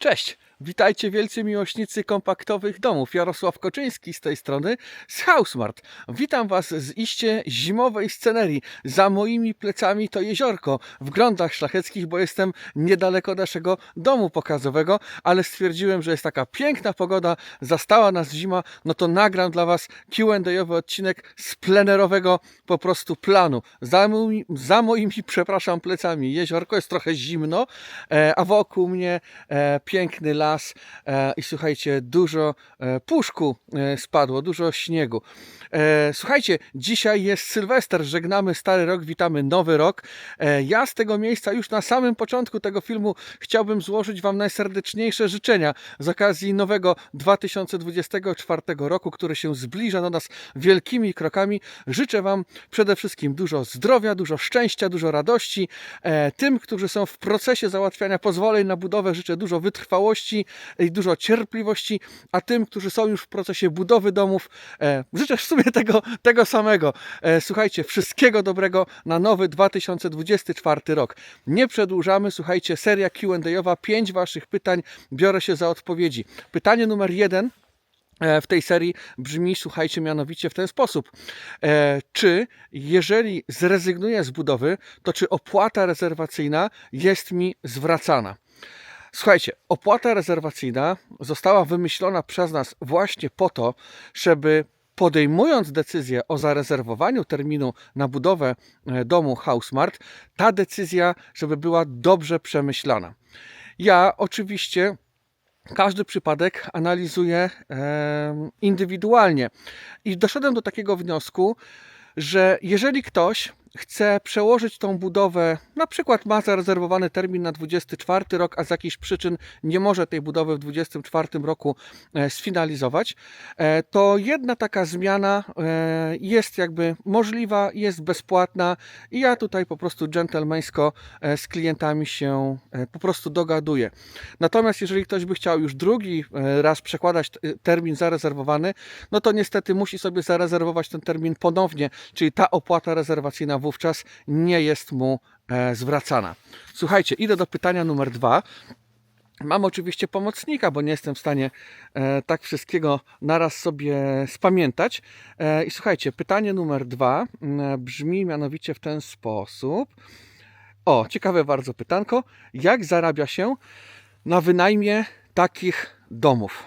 Cześć, witajcie wielcy miłośnicy kompaktowych domów. Jarosław Koczyński z tej strony z Housemart. Witam Was z iście zimowej scenerii. Za moimi plecami to jeziorko w Grądach Szlacheckich, bo jestem niedaleko naszego domu pokazowego, ale stwierdziłem, że jest taka piękna pogoda, zastała nas zima, no to nagram dla Was Q&A-owy odcinek z plenerowego po prostu planu. Za moimi, przepraszam, plecami jeziorko, jest trochę zimno, a wokół mnie piękny las i słuchajcie, dużo puszku spadło, dużo śniegu. Słuchajcie, dzisiaj jest Sylwester, żegnamy stary rok, witamy nowy rok. Ja z tego miejsca już na samym początku tego filmu chciałbym złożyć Wam najserdeczniejsze życzenia z okazji nowego 2024 roku, który się zbliża do nas wielkimi krokami. Życzę Wam przede wszystkim dużo zdrowia, dużo szczęścia, dużo radości. Tym, którzy są w procesie załatwiania pozwoleń na budowę, życzę dużo wytrwałości i dużo cierpliwości, a tym, którzy są już w procesie budowy domów, życzę w sumie tego samego. Słuchajcie, wszystkiego dobrego na nowy 2024 rok. Nie przedłużamy, słuchajcie, seria Q&A-owa, 5 Waszych pytań, biorę się za odpowiedzi. Pytanie numer 1 w tej serii brzmi, słuchajcie, mianowicie w ten sposób. Czy jeżeli zrezygnuję z budowy, to czy opłata rezerwacyjna jest mi zwracana? Słuchajcie, opłata rezerwacyjna została wymyślona przez nas właśnie po to, żeby podejmując decyzję o zarezerwowaniu terminu na budowę domu Housemart, ta decyzja, żeby była dobrze przemyślana. Ja oczywiście każdy przypadek analizuję indywidualnie i doszedłem do takiego wniosku, że jeżeli ktoś chce przełożyć tą budowę, na przykład ma zarezerwowany termin na 24 rok, a z jakichś przyczyn nie może tej budowy w 24 roku sfinalizować, to jedna taka zmiana jest jakby możliwa, jest bezpłatna i ja tutaj po prostu dżentelmeńsko z klientami się po prostu dogaduję. Natomiast jeżeli ktoś by chciał już drugi raz przekładać termin zarezerwowany, no to niestety musi sobie zarezerwować ten termin ponownie, czyli ta opłata rezerwacyjna wówczas nie jest mu zwracana. Słuchajcie, idę do pytania numer 2. Mam oczywiście pomocnika, bo nie jestem w stanie tak wszystkiego naraz sobie spamiętać. I słuchajcie, pytanie numer 2 brzmi mianowicie w ten sposób. O, ciekawe bardzo pytanko. Jak zarabia się na wynajmie takich domów?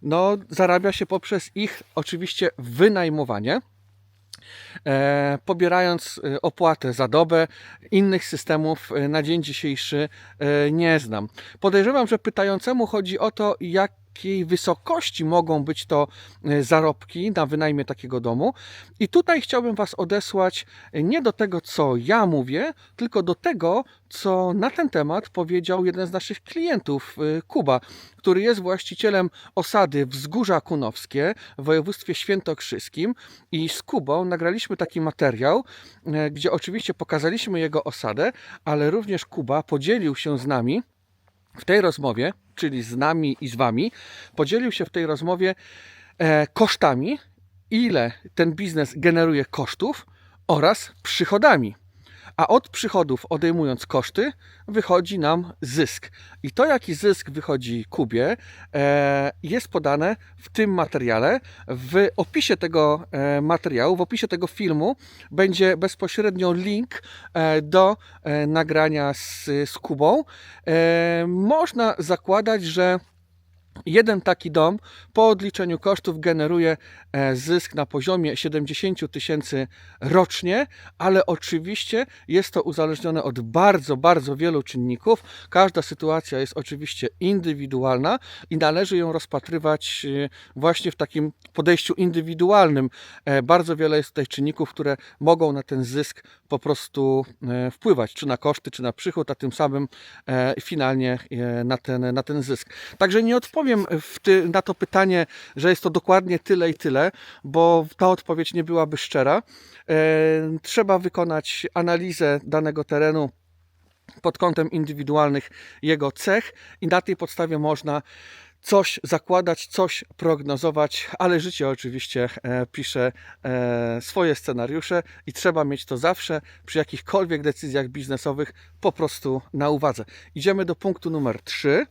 No, zarabia się poprzez ich oczywiście wynajmowanie, pobierając opłatę za dobę. Innych systemów na dzień dzisiejszy nie znam. Podejrzewam, że pytającemu chodzi o to, jakiej wysokości mogą być to zarobki na wynajmie takiego domu. I tutaj chciałbym Was odesłać nie do tego, co ja mówię, tylko do tego, co na ten temat powiedział jeden z naszych klientów, Kuba, który jest właścicielem osady Wzgórza Kunowskie w województwie świętokrzyskim, i z Kubą nagraliśmy taki materiał, gdzie oczywiście pokazaliśmy jego osadę, ale również Kuba podzielił się z nami w tej rozmowie, czyli z nami i z Wami, podzielił się w tej rozmowie kosztami, ile ten biznes generuje kosztów oraz przychodami. A od przychodów, odejmując koszty, wychodzi nam zysk. I to, jaki zysk wychodzi Kubie, jest podane w tym materiale. W opisie tego materiału, w opisie tego filmu będzie bezpośrednio link do nagrania z Kubą. Można zakładać, że jeden taki dom po odliczeniu kosztów generuje zysk na poziomie 70 000 rocznie, ale oczywiście jest to uzależnione od bardzo, bardzo wielu czynników. Każda sytuacja jest oczywiście indywidualna i należy ją rozpatrywać właśnie w takim podejściu indywidualnym. Bardzo wiele jest tutaj czynników, które mogą na ten zysk po prostu wpływać, czy na koszty, czy na przychód, a tym samym finalnie na ten zysk. Także nie odpowiem na to pytanie, że jest to dokładnie tyle i tyle, bo ta odpowiedź nie byłaby szczera. Trzeba wykonać analizę danego terenu pod kątem indywidualnych jego cech i na tej podstawie można coś zakładać, coś prognozować, ale życie oczywiście pisze swoje scenariusze i trzeba mieć to zawsze przy jakichkolwiek decyzjach biznesowych po prostu na uwadze. Idziemy do punktu numer 3,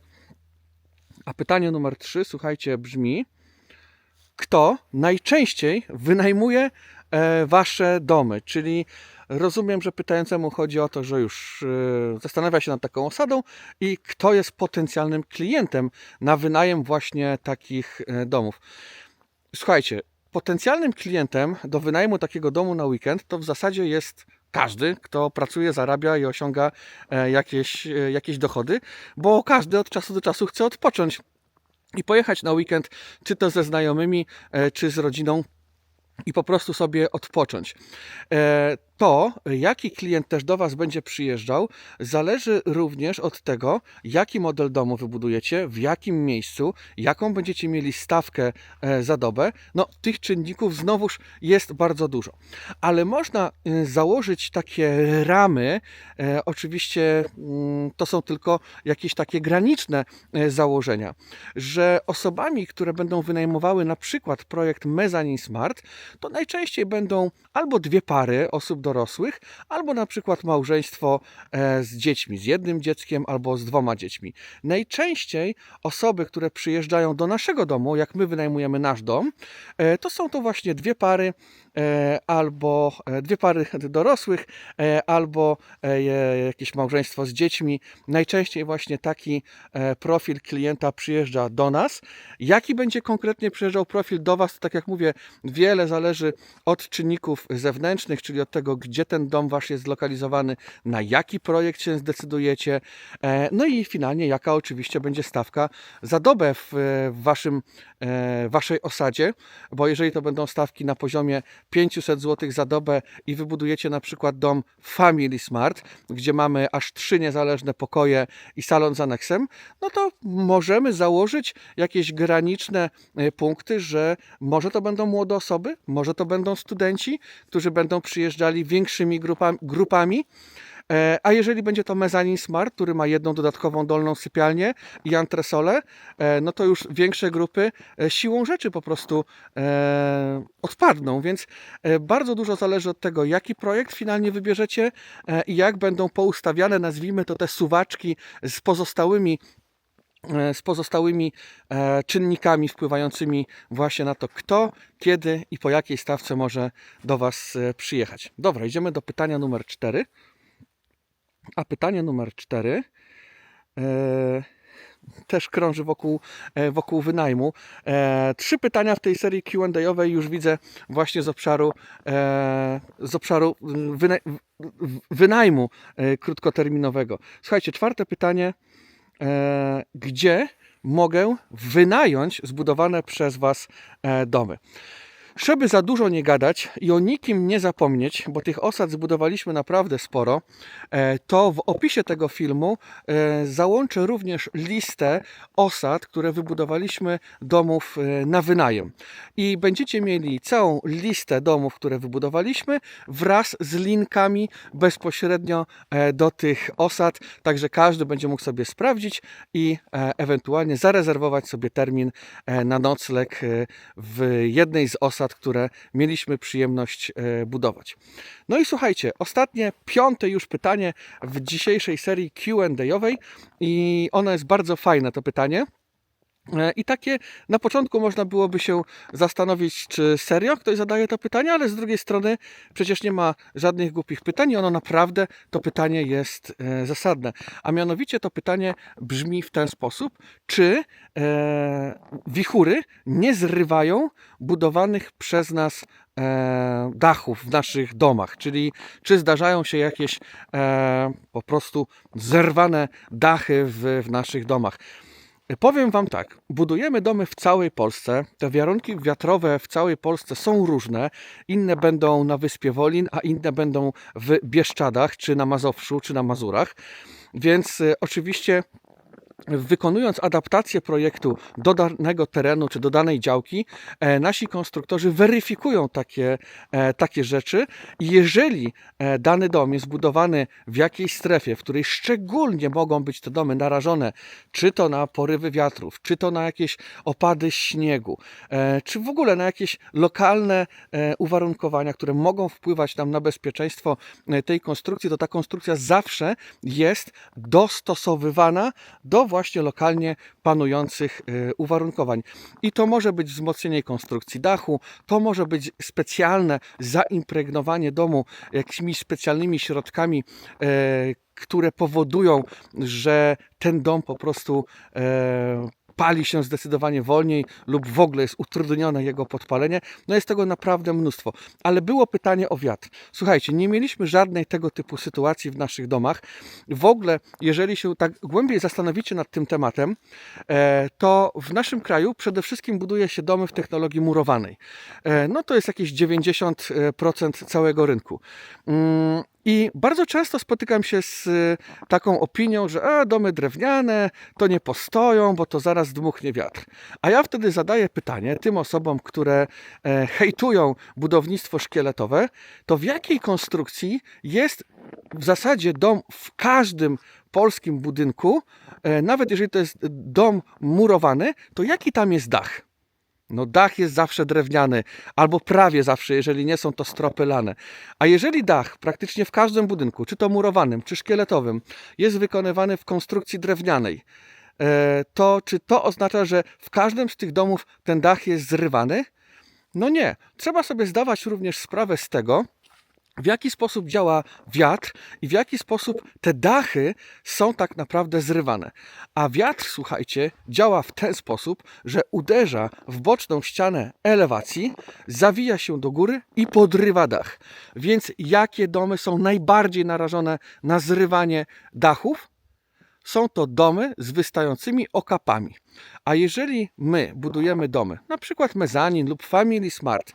a pytanie numer 3, słuchajcie, brzmi: kto najczęściej wynajmuje wasze domy? Czyli rozumiem, że pytającemu chodzi o to, że już zastanawia się nad taką osadą i kto jest potencjalnym klientem na wynajem właśnie takich domów. Słuchajcie, potencjalnym klientem do wynajmu takiego domu na weekend to w zasadzie jest każdy, kto pracuje, zarabia i osiąga jakieś dochody, bo każdy od czasu do czasu chce odpocząć i pojechać na weekend, czy to ze znajomymi, czy z rodziną, i po prostu sobie odpocząć. To, jaki klient też do Was będzie przyjeżdżał, zależy również od tego, jaki model domu wybudujecie, w jakim miejscu, jaką będziecie mieli stawkę za dobę. No, tych czynników znowuż jest bardzo dużo. Ale można założyć takie ramy, oczywiście to są tylko jakieś takie graniczne założenia, że osobami, które będą wynajmowały na przykład projekt Mezzanine Smart, to najczęściej będą albo dwie pary osób dorosłych, albo na przykład małżeństwo z dziećmi, z jednym dzieckiem albo z 2 dziećmi. Najczęściej osoby, które przyjeżdżają do naszego domu, jak my wynajmujemy nasz dom, to są to właśnie dwie pary, albo dwie pary dorosłych, albo jakieś małżeństwo z dziećmi. Najczęściej właśnie taki profil klienta przyjeżdża do nas. Jaki będzie konkretnie przyjeżdżał profil do Was, to tak jak mówię, wiele zależy od czynników zewnętrznych, czyli od tego, gdzie ten dom Wasz jest zlokalizowany, na jaki projekt się zdecydujecie, no i finalnie jaka oczywiście będzie stawka za dobę w Waszej osadzie, bo jeżeli to będą stawki na poziomie 500 zł za dobę i wybudujecie na przykład dom Family Smart, gdzie mamy aż 3 niezależne pokoje i salon z aneksem, no to możemy założyć jakieś graniczne punkty, że może to będą młode osoby, może to będą studenci, którzy będą przyjeżdżali większymi grupami, a jeżeli będzie to Mezzanine Smart, który ma jedną dodatkową dolną sypialnię i antresolę, no to już większe grupy siłą rzeczy po prostu odpadną, więc bardzo dużo zależy od tego, jaki projekt finalnie wybierzecie i jak będą poustawiane, nazwijmy to, te suwaczki z pozostałymi czynnikami wpływającymi właśnie na to, kto, kiedy i po jakiej stawce może do Was przyjechać. Dobra, idziemy do pytania numer 4. A pytanie numer 4 też krąży wokół wynajmu. 3 pytania w tej serii Q&A-owej już widzę właśnie z obszaru wynajmu krótkoterminowego. Słuchajcie, 4 pytanie. Gdzie mogę wynająć zbudowane przez Was domy? Żeby za dużo nie gadać i o nikim nie zapomnieć, bo tych osad zbudowaliśmy naprawdę sporo, to w opisie tego filmu załączę również listę osad, które wybudowaliśmy domów na wynajem. I będziecie mieli całą listę domów, które wybudowaliśmy, wraz z linkami bezpośrednio do tych osad, także każdy będzie mógł sobie sprawdzić i ewentualnie zarezerwować sobie termin na nocleg w jednej z osad, które mieliśmy przyjemność budować. No i słuchajcie, ostatnie, 5. już pytanie w dzisiejszej serii Q&A-owej i ono jest bardzo fajne, to pytanie. I takie na początku można byłoby się zastanowić, czy serio ktoś zadaje to pytanie, ale z drugiej strony przecież nie ma żadnych głupich pytań i ono naprawdę, to pytanie jest zasadne. A mianowicie to pytanie brzmi w ten sposób: czy wichury nie zrywają budowanych przez nas dachów w naszych domach, czyli czy zdarzają się jakieś po prostu zerwane dachy w naszych domach. Powiem Wam tak, budujemy domy w całej Polsce, te warunki wiatrowe w całej Polsce są różne, inne będą na wyspie Wolin, a inne będą w Bieszczadach, czy na Mazowszu, czy na Mazurach, więc oczywiście wykonując adaptację projektu do danego terenu czy do danej działki, nasi konstruktorzy weryfikują takie rzeczy i jeżeli dany dom jest budowany w jakiejś strefie, w której szczególnie mogą być te domy narażone, czy to na porywy wiatrów, czy to na jakieś opady śniegu, czy w ogóle na jakieś lokalne uwarunkowania, które mogą wpływać nam na bezpieczeństwo tej konstrukcji, to ta konstrukcja zawsze jest dostosowywana do właśnie lokalnie panujących uwarunkowań. I to może być wzmocnienie konstrukcji dachu, to może być specjalne zaimpregnowanie domu jakimiś specjalnymi środkami, które powodują, że ten dom po prostu pali się zdecydowanie wolniej lub w ogóle jest utrudnione jego podpalenie. No jest tego naprawdę mnóstwo. Ale było pytanie o wiatr. Słuchajcie, nie mieliśmy żadnej tego typu sytuacji w naszych domach. W ogóle, jeżeli się tak głębiej zastanowicie nad tym tematem, to w naszym kraju przede wszystkim buduje się domy w technologii murowanej. No to jest jakieś 90% całego rynku. I bardzo często spotykam się z taką opinią, że domy drewniane to nie postoją, bo to zaraz dmuchnie wiatr. A ja wtedy zadaję pytanie tym osobom, które hejtują budownictwo szkieletowe, to w jakiej konstrukcji jest w zasadzie dom w każdym polskim budynku, nawet jeżeli to jest dom murowany, to jaki tam jest dach? No dach jest zawsze drewniany, albo prawie zawsze, jeżeli nie są to stropy lane. A jeżeli dach praktycznie w każdym budynku, czy to murowanym, czy szkieletowym, jest wykonywany w konstrukcji drewnianej, to czy to oznacza, że w każdym z tych domów ten dach jest zrywany? No nie. Trzeba sobie zdawać również sprawę z tego, w jaki sposób działa wiatr i w jaki sposób te dachy są tak naprawdę zrywane. A wiatr, słuchajcie, działa w ten sposób, że uderza w boczną ścianę elewacji, zawija się do góry i podrywa dach. Więc jakie domy są najbardziej narażone na zrywanie dachów? Są to domy z wystającymi okapami. A jeżeli my budujemy domy, na przykład mezanin lub Family Smart,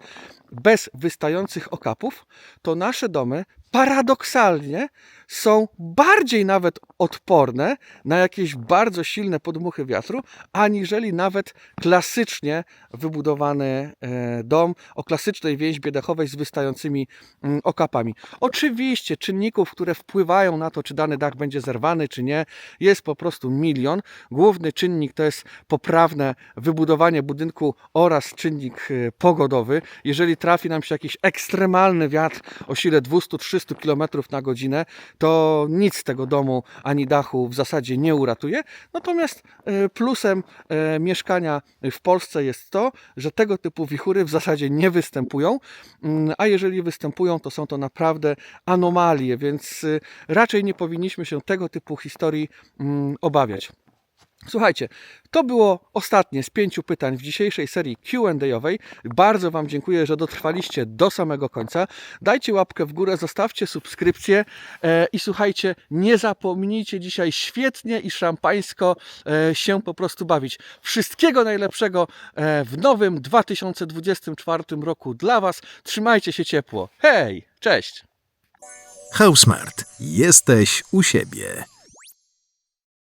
bez wystających okapów, to nasze domy paradoksalnie są bardziej nawet odporne na jakieś bardzo silne podmuchy wiatru, aniżeli nawet klasycznie wybudowany dom o klasycznej więźbie dachowej z wystającymi okapami. Oczywiście czynników, które wpływają na to, czy dany dach będzie zerwany, czy nie, jest po prostu milion. Główny czynnik to jest poprawne wybudowanie budynku oraz czynnik pogodowy. Jeżeli trafi nam się jakiś ekstremalny wiatr o sile 200-300 km na godzinę, to nic tego domu ani dachu w zasadzie nie uratuje. Natomiast plusem mieszkania w Polsce jest to, że tego typu wichury w zasadzie nie występują, a jeżeli występują, to są to naprawdę anomalie, więc raczej nie powinniśmy się tego typu historii obawiać. Słuchajcie, to było ostatnie z 5 pytań w dzisiejszej serii Q&A-owej. Bardzo Wam dziękuję, że dotrwaliście do samego końca. Dajcie łapkę w górę, zostawcie subskrypcję i słuchajcie, nie zapomnijcie dzisiaj świetnie i szampańsko się po prostu bawić. Wszystkiego najlepszego w nowym 2024 roku dla Was. Trzymajcie się ciepło. Hej, cześć! Housmart. Jesteś u siebie.